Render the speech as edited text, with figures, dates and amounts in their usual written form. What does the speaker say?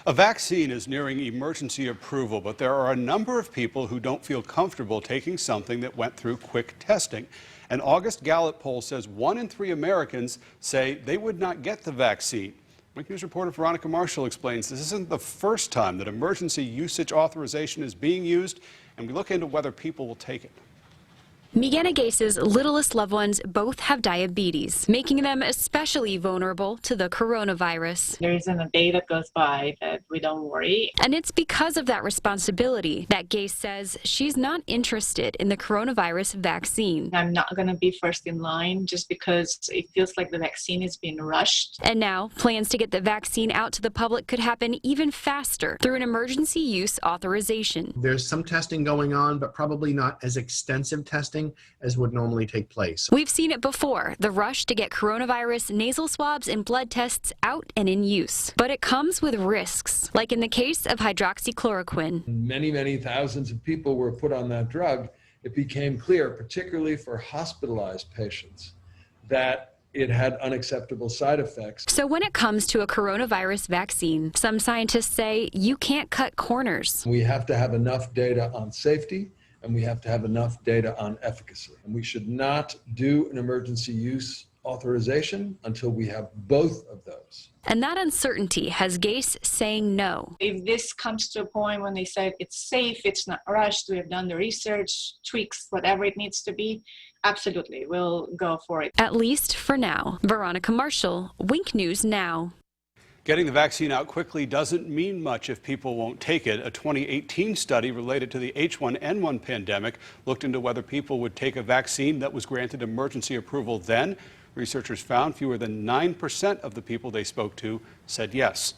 A vaccine is nearing emergency approval, but there are a number of people who don't feel comfortable taking something that went through quick testing. An August Gallup poll says 1 in 3 Americans say they would not get the vaccine. Wink News reporter Veronica Marshall explains this isn't the first time that emergency usage authorization is being used, and we look into whether people will take it. Miguel Gase's littlest loved ones both have diabetes, making them especially vulnerable to the coronavirus. There isn't a day that goes by that we don't worry. And it's because of that responsibility that Gase says she's not interested in the coronavirus vaccine. I'm not going to be first in line just because it feels like the vaccine is being rushed. And now plans to get the vaccine out to the public could happen even faster through an emergency use authorization. There's some testing going on, but probably not as extensive testing as would normally take place. We've seen it before, the rush to get coronavirus nasal swabs and blood tests out and in use. But it comes with risks, like in the case of hydroxychloroquine. Many thousands of people were put on that drug. It became clear, particularly for hospitalized patients, that it had unacceptable side effects. So when it comes to a coronavirus vaccine, some scientists say you can't cut corners. We have to have enough data on safety, and we have to have enough data on efficacy. And we should not do an emergency use authorization until we have both of those. And that uncertainty has Gase saying no. If this comes to a point when they said it's safe, it's not rushed, we have done the research, tweaks, whatever it needs to be, absolutely, we'll go for it. At least for now. Veronica Marshall, Wink News Now. Getting the vaccine out quickly doesn't mean much if people won't take it. A 2018 study related to the H1N1 pandemic looked into whether people would take a vaccine that was granted emergency approval then. Researchers found fewer than 9% of the people they spoke to said yes.